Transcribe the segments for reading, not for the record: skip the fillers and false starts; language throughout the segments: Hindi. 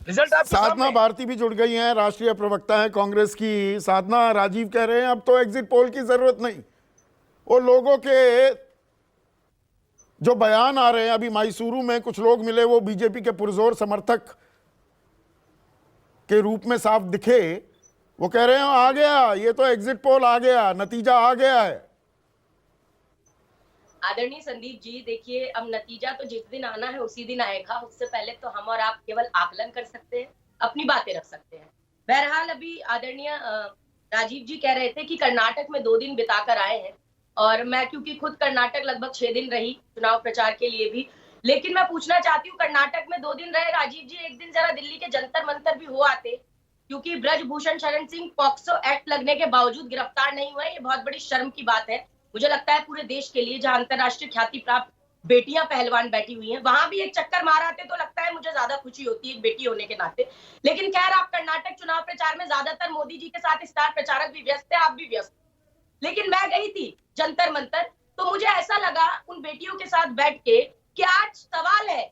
रिजल्ट आपके साधना सामने है। भारती भी जुड़ गई हैं, राष्ट्रीय प्रवक्ता है कांग्रेस की। साधना, राजीव कह रहे हैं अब तो एग्जिट पोल की जरूरत नहीं, वो लोगों के जो बयान आ रहे हैं, अभी मैसूरू में कुछ लोग मिले, वो बीजेपी के पुरजोर समर्थक के रूप में साफ दिखे, वो कह रहे हैं आ गया, ये तो एग्जिट पोल आ गया, नतीजा आ गया है। आदरणीय संदीप जी, देखिए अब नतीजा तो जिस दिन आना है उसी दिन आएगा। उससे पहले तो हम और आप केवल आकलन कर सकते हैं, अपनी बातें रख सकते हैं। बहरहाल अभी आदरणीय राजीव जी कह रहे थे कि कर्नाटक में 2 दिन बिताकर आए हैं, और मैं क्योंकि खुद कर्नाटक लगभग 6 दिन रही चुनाव प्रचार के लिए भी, लेकिन मैं पूछना चाहती हूँ, कर्नाटक में 2 दिन रहे राजीव जी, एक दिन जरा दिल्ली के जंतर मंतर भी हो आते, क्योंकि ब्रजभूषण शरण सिंह पॉक्सो एक्ट लगने के बावजूद गिरफ्तार नहीं हुए। ये बहुत बड़ी शर्म की बात है, मुझे लगता है पूरे देश के लिए, जहां अंतरराष्ट्रीय ख्याति प्राप्त बेटियां पहलवान बैठी हुई हैं, वहां भी एक चक्कर मार आते तो लगता है मुझे ज्यादा खुशी होती है एक बेटी होने के नाते। लेकिन खैर, आप कर्नाटक चुनाव प्रचार में ज्यादातर मोदी जी के साथ स्टार प्रचारक भी व्यस्त थे, आप भी व्यस्त। लेकिन मैं गई थी जंतर मंतर, तो मुझे ऐसा लगा उन बेटियों के साथ बैठ के कि आज सवाल है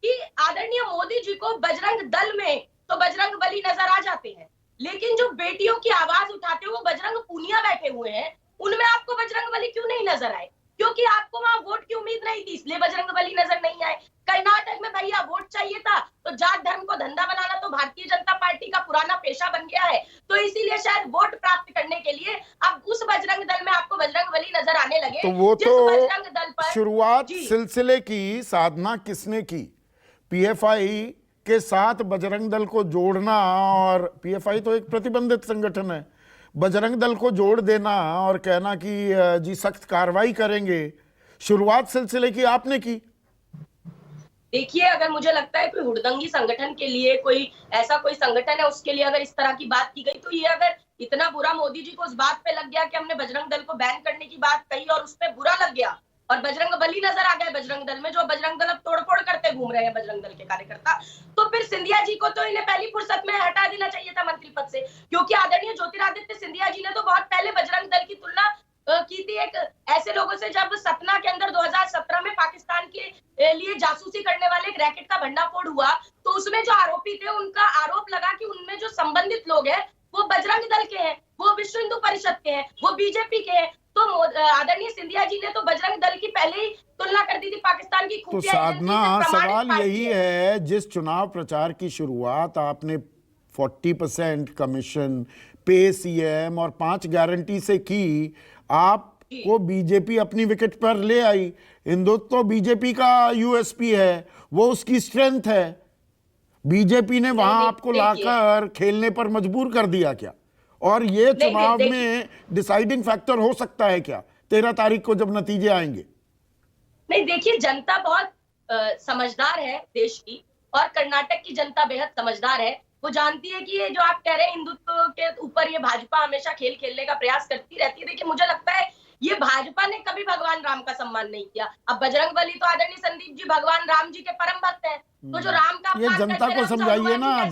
कि आदरणीय मोदी जी को बजरंग दल में तो बजरंग बली नजर आ जाते हैं, लेकिन जो बेटियों की आवाज उठाते हैं वो बजरंग पूनिया बैठे हुए हैं, उनमें आपको बजरंग बली क्यों नहीं नजर आए? क्योंकि आपको वहां वोट की उम्मीद नहीं थी, इसलिए बजरंग बली नजर नहीं आए। कर्नाटक में भैया वोट चाहिए था, तो जात धर्म को धंधा बनाना तो भारतीय जनता पार्टी का पुराना पेशा बन गया है, तो इसीलिए शायद वोट प्राप्त करने के लिए अब उस बजरंग दल में आपको बजरंग बली नजर आने लगे। तो वो जिस तो बजरंग दल पर शुरुआत सिलसिले की साधना किसने की? पीएफआई के साथ बजरंग दल को जोड़ना, और पीएफआई तो एक प्रतिबंधित संगठन है, बजरंग दल को जोड़ देना और कहना कि जी सख्त कार्रवाई करेंगे, शुरुआत सिलसिले की आपने की। देखिए, अगर मुझे लगता है कोई हुड़दंगी संगठन के लिए, कोई ऐसा कोई संगठन है उसके लिए अगर इस तरह की बात की गई, तो ये अगर इतना बुरा मोदी जी को उस बात पे लग गया कि हमने बजरंग दल को बैन करने की बात कही और उस पे बुरा लग गया और बजरंग बली नजर आ गए बजरंग दल में, जो बजरंग दल अब तोड़फोड़ करते घूम रहे हैं बजरंग दल के कार्यकर्ता, तो फिर सिंधिया जी को तो इन्हें पहली फुर्सत में हटा देना चाहिए था मंत्री पद से, क्योंकि आदरणीय ज्योतिरादित्य सिंधिया जी ने तो बहुत पहले बजरंग दल की तुलना की थी एक ऐसे लोगों से, जब सतना के अंदर 2017 में पाकिस्तान के लिए जासूसी करने वाले एक रैकेट का भंडाफोड़ हुआ, तो उसमें जो आरोपी थे उनका आरोप लगा कि उनमें जो संबंधित लोग हैं वो बजरंग दल के हैं, वो विश्व हिंदू परिषद के हैं, वो बीजेपी के हैं। तो आदरणीय सिंधिया जी ने तो बजरंग दल की पहले ही तुलना कर दी थी पाकिस्तान की तो खुफिया साधना, सवाल यही है, जिस चुनाव प्रचार की शुरुआत आपने 40% कमीशन, पे सीएम और 5 गारंटी से की, आपको बीजेपी अपनी विकेट पर ले आई। हिंदुत्व तो बीजेपी का यूएसपी है, वो उसकी स्ट्रेंथ है। बीजेपी ने वहां आपको लाकर खेलने पर मजबूर कर दिया क्या? और ये चुनाव में डिसाइडिंग फैक्टर हो सकता है क्या 13 तारीख को जब नतीजे आएंगे? नहीं, देखिए, जनता बहुत समझदार है देश की, और कर्नाटक की जनता बेहद समझदार है। वो जानती है कि ये जो आप कह रहे हैं हिंदुत्व के ऊपर ये भाजपा हमेशा खेल खेलने का प्रयास करती रहती है। देखिए, मुझे लगता है ये भाजपा ने कभी भगवान राम का सम्मान नहीं किया। अब बजरंग बली तो आदरणीय संदीप जी भगवान राम जी के परम भक्त हैं, तो जो राम का ये जनता को समझाइए ना,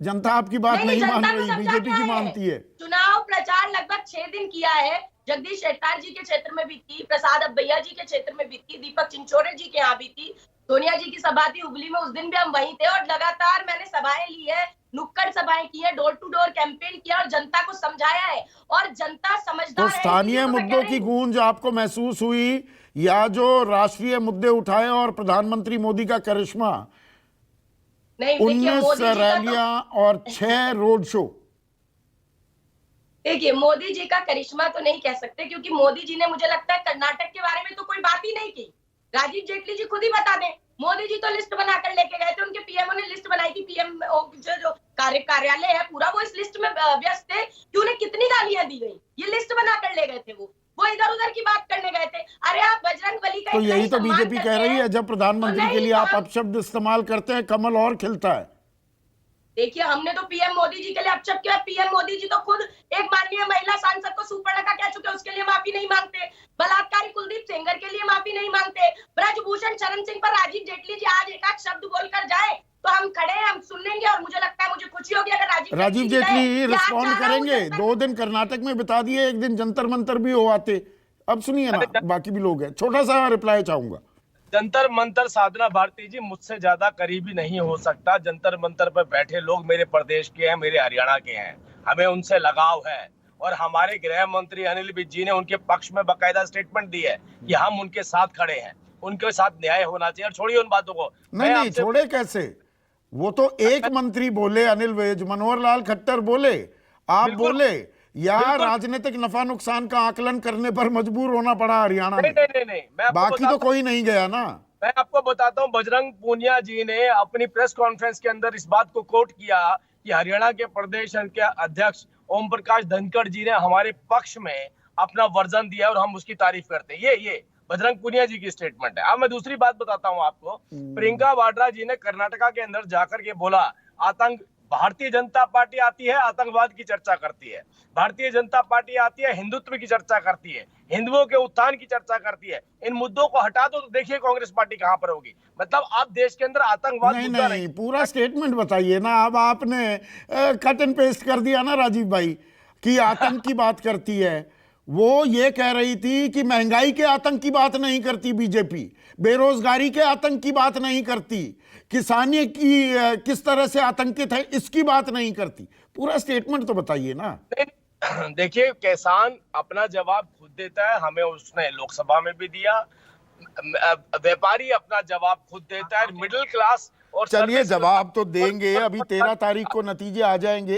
जनता आपकी बात नहीं मान रही, बीजेपी की मानती है। चुनाव प्रचार लगभग 6 दिन किया है, जगदीश शेट्टार जी के क्षेत्र में भी की, प्रसाद अब्बैया जी के क्षेत्र में भी की, दीपक चिंचोरे जी के यहाँ भी थी, सोनिया जी की सभा थी हुबली में, उस दिन भी हम वहीं थे, और लगातार मैंने सभाएं ली है, नुक्कड़ सभाएं की है, डोर टू डोर कैंपेन किया और जनता को समझाया है, और जनता समझदार है। तो स्थानीय मुद्दों की गूंज आपको महसूस हुई, या जो राष्ट्रीय मुद्दे उठाए और प्रधानमंत्री मोदी का करिश्मा? 19 रैलियां और 6 रोड शो। देखिए, मोदी जी का करिश्मा तो नहीं कह सकते, क्योंकि मोदी जी ने, मुझे लगता है, कर्नाटक के बारे में तो कोई बात ही नहीं की। राजीव जेटली जी खुद ही बता दें, मोदी जी तो लिस्ट बनाकर लेके गए थे, उनके पीएमओ ने लिस्ट बनाई थी, पीएमओ जो कार्यालय है पूरा, वो इस लिस्ट में व्यस्त थे कि उन्हें कितनी गालियां दी गई, ये लिस्ट बनाकर ले गए थे। वो इधर उधर की बात करने गए थे। अरे आप बजरंग बली का, तो यही तो बीजेपी कह रही है, जब प्रधानमंत्री के लिए आप अपशब्द इस्तेमाल करते हैं, कमल और खिलता है। देखिए, हमने तो पीएम मोदी जी के लिए अपशब्द किया, पीएम मोदी जी तो खुद एक माननीय महिला सांसद को सुपर्णखा कह चुके, उसके लिए माफी नहीं मांगते, बलात्कारी कुलदीप सेंगर के लिए माफी नहीं मांगते, ब्रजभूषण शरण सिंह पर राजीव जेटली जी आज एक आध शब्द बोलकर जाए तो हम खड़े हैं, हम सुन लेंगे, और मुझे लगता है, मुझे खुशी होगी अगर राजीव जेटली रिस्पॉन्ड करेंगे। 2 दिन कर्नाटक में बिता दिए, एक दिन जंतर मंतर भी हो आते। अब सुनिए ना, बाकी भी लोग हैं, छोटा सा रिप्लाई चाहूंगा। जंतर मंतर साधना भारती जी मुझसे ज्यादा करीबी नहीं हो सकता। जंतर मंतर पर बैठे लोग मेरे प्रदेश के हैं, मेरे हरियाणा के हैं, हमें उनसे लगाव है। और हमारे गृह मंत्री अनिल विज जी ने उनके पक्ष में बकायदा स्टेटमेंट दी है कि हम उनके साथ खड़े हैं, उनके साथ न्याय होना चाहिए। और छोड़िए उन बातों को, नहीं नहीं, छोड़े कैसे? वो तो एक मंत्री बोले, अनिल विज, मनोहर लाल खट्टर बोले, आप बोले, या राजनीतिक नफा नुकसान का आकलन करने पर मजबूर होना पड़ा हरियाणा में? नहीं, मैं आपको बाकी तो कोई नहीं गया ना। मैं आपको बताता हूं, बजरंग पूनिया जी ने अपनी प्रेस कॉन्फ्रेंस के अंदर इस बात को कोट किया कि हरियाणा के प्रदेश के अध्यक्ष ओम प्रकाश धनखड़ जी ने हमारे पक्ष में अपना वर्जन दिया और हम उसकी तारीफ करते हैं। ये बजरंग पूनिया जी की स्टेटमेंट है। अब मैं दूसरी बात बताता हूं आपको। प्रियंका वाड्रा जी ने कर्नाटका के अंदर जाकर के बोला, आतंक, भारतीय जनता पार्टी आती है आतंकवाद की चर्चा करती है, भारतीय जनता पार्टी आती है हिंदुत्व की चर्चा करती है, हिंदुओं के उत्थान की चर्चा करती है। इन मुद्दों को हटा दो तो देखिए कांग्रेस पार्टी कहां पर होगी। मतलब आप देश के अंदर आतंकवाद नहीं मुद्दा नहीं, पूरा स्टेटमेंट बताइए ना। अब आपने कट एंड पेस्ट कर दिया ना राजीव भाई, कि आतंक की बात करती है। वो ये कह रही थी कि महंगाई के आतंक की बात नहीं करती बीजेपी, बेरोजगारी के आतंक की बात नहीं करती, किसानी की किस तरह से आतंकित है इसकी बात नहीं करती। पूरा स्टेटमेंट तो बताइए ना। देखिए, किसान अपना जवाब खुद देता है, हमें उसने लोकसभा में भी दिया। व्यापारी अपना जवाब खुद देता है। मिडिल क्लास और चलिए, जवाब तो देंगे, अभी 13 तारीख को नतीजे आ जाएंगे।